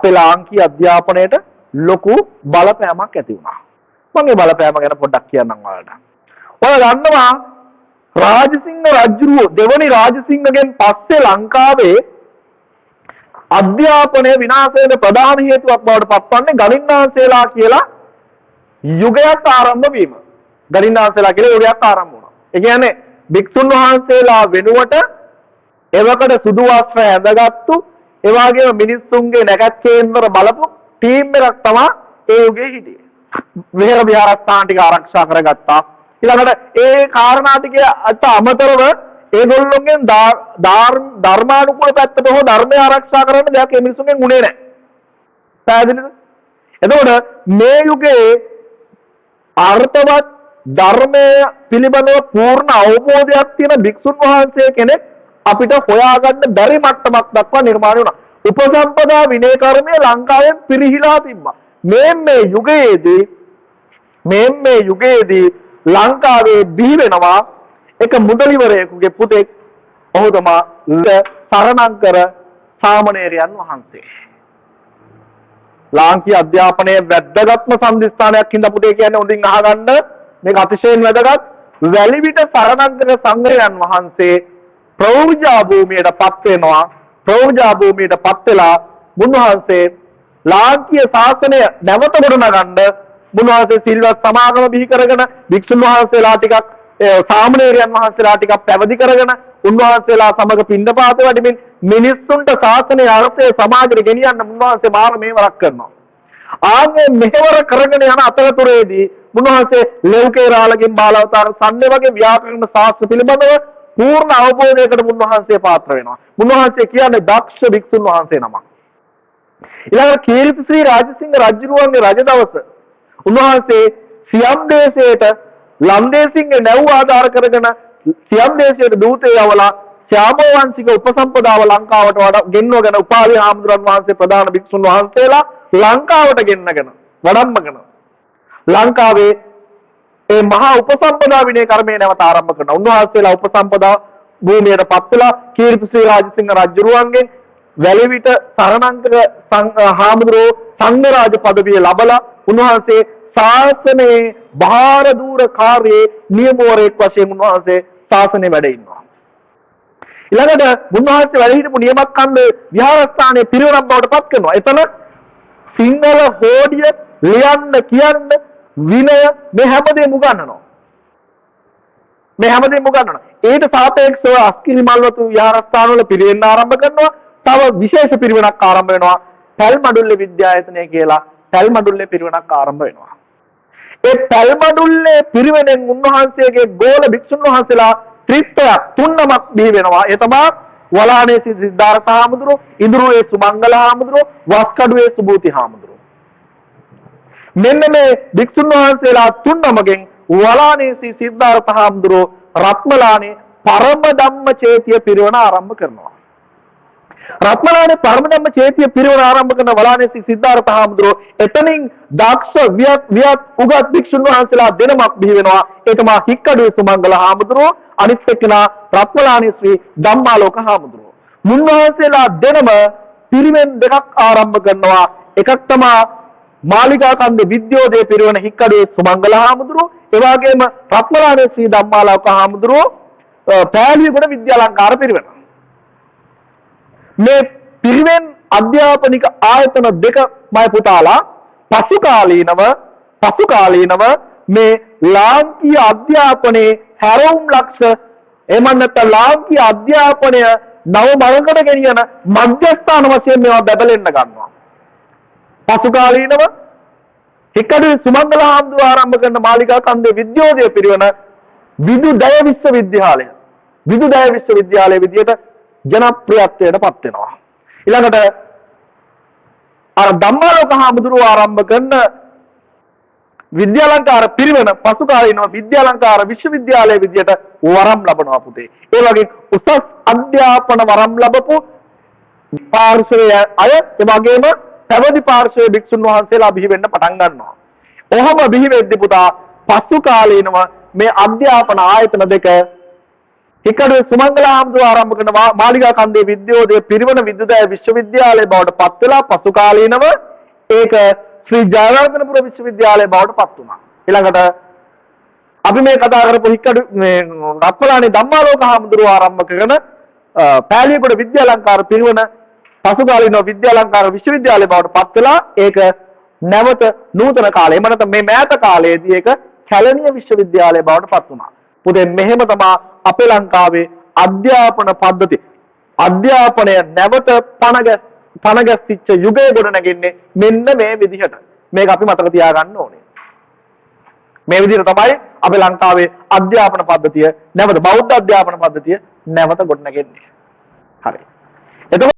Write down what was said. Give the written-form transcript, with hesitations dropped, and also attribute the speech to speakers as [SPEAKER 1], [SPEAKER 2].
[SPEAKER 1] අපේ ලාංකීය අධ්‍යාපනයට ලොකු බලපෑමක් ඇති වුණා. මම ඒ බලපෑම ගැන පොඩ්ඩක් කියන්නම් ඔයාලට. ඔයාලා දන්නවා රාජසිංහ රජුගේ දෙවනි රාජසිංහගෙන් පස්සේ ලංකාවේ අධ්‍යාපනය විනාශ වෙන ප්‍රධාන හේතුවක් බවට පත්වන්නේ ගණින්නාන්සේලා කියලා යුගයක් ආරම්භ වීම. ගණින්නාන්සේලා කියලා යුගයක් ආරම්භ වුණා. ඒ කියන්නේ භික්ෂුන් වහන්සේලා වෙනුවට එවකට සුදු වස්ත්‍ර ඇඳගත්තු ඒ වගේම මිනිස්සුන්ගේ නැගත් කේන්දර බලපු ටීම් එකක් තමයි ඒ යුගයේ හිටියේ. විහෙර විහාරස්ථාන ටික ආරක්ෂා කරගත්තා. ඊළඟට ඒ කාරණා ටිකට අමතරව ඒගොල්ලෝගෙන් ධර්මානුකූල පැත්තට හෝ ධර්මය ආරක්ෂා කරන්න දෙයක් මේ මිනිස්සුන්ගෙන් උනේ නැහැ. පැහැදිලිද? එතකොට මේ යුගයේ අර්ථවත් ධර්මය පිළිබඳව පූර්ණ අවබෝධයක් තියෙන භික්ෂුන් වහන්සේ කෙනෙක් අපිට හොයාගන්න බැරි මට්ටමක් දක්වා නිර්මාණය වුණා. උපසම්පදා විනය කර්මය ලංකාවෙන් පිරිහිලා තිබ්බා. මේ යුගයේදී ලංකාවේ බිහි වෙනවා එක මුදලිවරයෙකුගේ පුතෙක්. ඔහු තමයි සරණංකර සාමණේරයන් වහන්සේ. ලාංකීය අධ්‍යාපනයේ වැදගත්ම සම්දිස්ථානයක් හින්දා පුතේ කියන්නේ හොඳින් අහගන්න. මේක අතිශයින් වැදගත්. වැලිවිට සරණංකර සංඝරයන් වහන්සේ ප්‍රෞර්ජා භූමියටපත් වෙනවා. ප්‍රෞර්ජා භූමියටපත් වෙලා මුන්වහන්සේ ලාංකීය ශාසනය නැවත ගොඩනගන්න මුන්වහන්සේ සිල්වත් සමාගම බිහි කරගෙන භික්ෂුන් වහන්සේලා ටිකක් සාමණේරයන් වහන්සේලා ටිකක් පැවිදි කරගෙන උන්වහන්සේලා සමග පින්ඩපාත වැඩිමින් මිනිස්සුන්ට ශාසනයේ අර්ථය සමාජයට ගෙනියන්න මුන්වහන්සේ මාර මේවරක් කරනවා. ආන්නේ මෙහෙවර කරගෙන යන අතරතුරේදී මුන්වහන්සේ ලෙව්කේරාලගෙන් බාලවතාර සම්නේ වගේ ව්‍යාකරණ ශාස්ත්‍ර පිළිබඳව පූර්ණ අවබෝධයකට මුන්වහන්සේ පාත්‍ර වෙනවා. මුන්වහන්සේ කියන්නේ දක්ෂ භික්ෂුන් වහන්සේ නමක්. ඊළඟට කීර්තිශ්‍රී රාජසිංහ රජුගේ රජ දවස උන්වහන්සේ සියම් දේශයට ලන්දේසිංගේ නැව් ආධාර කරගෙන සියම් දේශයට දූතය යවලා ශ්‍යාමවංශික උපසම්පදාව ලංකාවට ගෙන්වගෙන උපාලි හාමුදුරන් වහන්සේ ප්‍රධාන භික්ෂුන් වහන්සේලා ලංකාවට ගෙන්නගෙන වඩම්මගෙන ලංකාවේ ඒ මහා උපසම්පදා විනය කර්මය නැවත ආරම්භ කරනවා. උන්වහන්සේලා උපසම්පදා භූමියට පත් වෙලා කීර්තිශ්‍රී රාජසිංහ රජුරුවන්ගෙන් වැලිවිට සරණංකර හාමුදුරුවෝ සංඝරාජ පදවිය ලබලා උන්වහන්සේ ශාසනයේ බාහිර දූර කාර්යයේ නියමවරයෙක් වශයෙන් උන්වහන්සේ ශාසනයේ වැඩ ඉන්නවා. ඊළඟට උන්වහන්සේ වැඩ හිටපු නියමස්කන්ධ විහාරස්ථානයේ පිරිවරක් බවට පත් කරනවා. එතන සිංහල හෝඩිය ලියන්න කියන්න විනය මේ හැමදේම උගන්වනවා. ඊට සාපේක්ෂව අස්කිරි මල්වතු විහාරස්ථානවල පිරිවෙන්න ආරම්භ කරනවා. තව විශේෂ පිරිවෙනක් ආරම්භ වෙනවා. පැල්මඩුල්ලේ විද්‍යායතනය කියලා පැල්මඩුල්ලේ පිරිවෙනක් ආරම්භ වෙනවා. ඒ පැල්මඩුල්ලේ පිරිවෙනෙන් උන්වහන්සේගේ ගෝල භික්ෂුන් වහන්සේලා ත්‍රිත්වයක් තුන්නමක් බිහි වෙනවා. ඒ තමයි වලානේ සිද්ධාර්ථ හාමුදුරුවෝ, ඉඳුරුවේ සුමංගල හාමුදුරුවෝ, වස්කඩුවේ සුභූති හාමුදුරුවෝ. මෙන්න මේ භික්ෂුන් වහන්සේලා තුන්නමගෙන් වලානේ සිද්ධාර්ථ හාමුදුරුවෝ රත්මලානේ පරම ධම්ම චේතිය පිරිවෙන ආරම්භ කරනවා. රත්මලානේ පරම ධම්ම චේතිය පිරිවෙන ආරම්භ කරන වලානේ සිද්ධාර්ථ හාමුදුරුවෝ එතනින් දක්ෂ වියත් උගත් භික්ෂුන් වහන්සේලා දෙනමක් බිහි වෙනවා. ඒ තමයි හික්කඩුවේ සුමංගල හාමුදුරුවෝ, අනිත් එක්කෙනා රත්මලානේ ශ්‍රී ධම්මාලෝක හාමුදුරුවෝ. මුන්වහන්සේලා දෙනම පිරිවෙන් දෙකක් ආරම්භ කරනවා. එකක් තමයි මාලිකා කන්ද විද්‍යෝදය පිරිවෙන හික්කඩුවේ සුමංගල හාමුදුරුවෝ, ඒ වගේම රත්මලානේ ශ්‍රී ධම්මාලෝක හාමුදුරුවෝ පෑලියගොඩ විද්‍යාලංකාර පිරිවෙන. මේ පිරිවෙන් අධ්‍යාපනික ආයතන දෙකමයි පුතාලා පසු කාලීනව මේ ලාංකීය අධ්‍යාපනයේ හැරවුම් ලක්ෂ එහෙම නැත්නම් ලාංකීය අධ්‍යාපනය නව මඟකට ගෙනියන මධ්‍යස්ථාන වශයෙන් මේවා බබලෙන්න ගන්නවා. පසු කාලීනව හික්කඩුවේ සුමංගල හාමුදුරුවෝ ආරම්භ කරන මාලිකා කන්දේ විද්‍යෝදය පිරිවෙන විදුදය විශ්වවිද්‍යාලය විදියට ජනප්‍රියත්වයට පත් වෙනවා. ඊළඟට අර ධම්මාලෝක හාමුදුරුවෝ ආරම්භ කරන විද්‍යාලංකාර පිරිවෙන පසු කාලීනව විද්‍යාලංකාර විශ්වවිද්‍යාලය විදියට වරම් ලබනවා පුතේ. ඒ වගේ උසස් අධ්‍යාපන වරම් ලැබපු පාර්ශවයේ අය ඒ වගේම පැවිදි පාර්ශවයේ භික්ෂුන් වහන්සේලා බිහි වෙන්න පටන් ගන්නවා. ඔහොම බිහි වෙද්දී පුතා පසු කාලීනව මේ අධ්‍යාපන ආයතන දෙක හික්කඩුවේ සුමංගල හාමුදුරුවෝ ආරම්භ කරන මාලිගා කන්දේ විද්‍යෝදය පිරිවන විද්‍යුදාය විශ්වවිද්‍යාලය බවට පත් වෙලා පසු කාලීනව ඒක ශ්‍රී ජයවර්ධනපුර විශ්වවිද්‍යාලය බවට පත් වුණා. ඊළඟට අපි මේ කතා කරපු හික්කඩු මේ රත්මලානේ ධම්මාලෝක හාමුදුරුවෝ ආරම්භ කරන පෑලියගොඩ විද්‍යාලංකාර පිරිවන පසු කාලීනව විද්‍යාලංකාර විශ්වවිද්‍යාලය බවට පත් වෙලා ඒක නැවත නූතන කාලේ එහෙම නැත්නම් මේ මෑත කාලයේදී ඒක කැලණිය විශ්වවිද්‍යාලය බවට පත් වුණා. පුතේ මෙහෙම තමයි අපේ ලංකාවේ අධ්‍යාපන පද්ධතිය අධ්‍යාපනය නැවත පණ ගැස්සිච්ච යුගය ගොඩ නැගෙන්නේ මෙන්න මේ විදිහට. මේක අපි මතක තියාගන්න ඕනේ. මේ විදිහට තමයි අපේ ලංකාවේ අධ්‍යාපන පද්ධතිය නැවත බෞද්ධ අධ්‍යාපන පද්ධතිය නැවත ගොඩ නැගෙන්නේ. හරි. එතකොට